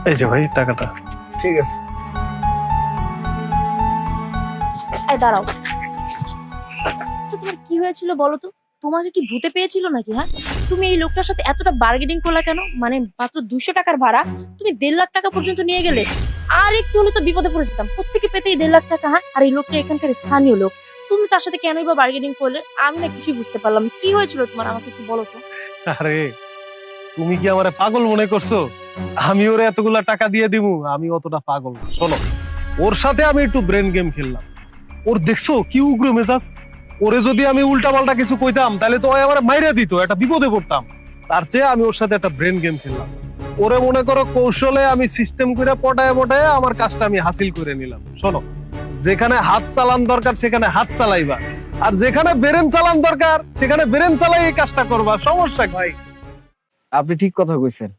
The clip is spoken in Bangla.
এই যে ভাই টাকাটা। ঠিক আছে। এই দাঁড়াও, আচ্ছা, তোমার কি হয়েছিল বলো তো? তোমাকে কি ভূতে পেয়েছিল নাকি? হ্যাঁ, তুমি এই লোকটার সাথে এতটা বার্গেনিং করলা কেন? মানে মাত্র 200 টাকার ভাড়া তুমি 1.5 লাখ টাকা পর্যন্ত নিয়ে গেলে। আর একটু হলে তো বিপদে পড়ে যেতাম। কোত্থেকে পেতে এই 1.5 লাখ টাকা? হ্যাঁ, আর এই লোকটা এখানকার স্থানীয় লোক, তুমি তার সাথে কেনই বা বার্গেনিং করলে? আমি না কিছুই বুঝতে পারলাম না। কি হয়েছিল তোমার, আমাকে একটু বলো তো। আরে তুমি কি আমারে পাগল মনে করছো? আমি ওরে এতগুলা টাকা দিয়ে দিমু? আমি অতটা পাগল না। শোনো, ওর সাথে আমি একটু ব্রেন গেম খেললাম। ওর দেখছো কি উগ্র মেজাজ। ওরে যদি আমি উল্টা পাল্টা কিছু কইতাম তাহলে তো ও আমার মাইরা দিত, একটা বিপদে পড়তাম। তার চেয়ে আমি ওর সাথে একটা ব্রেন গেম খেললাম। ওরে মনে করো কৌশলে আমি সিস্টেম করে পটায় পটায় আমার কাজটা আমি হাসিল করে নিলাম। শোনো, যেখানে হাত চালান দরকার সেখানে হাত চালাইবা, আর যেখানে ব্রেন চালান দরকার সেখানে ব্রেন চালাই এই কাজটা করবা। সমস্যা কি? ভাই আপনি ঠিক কথা কইছেন।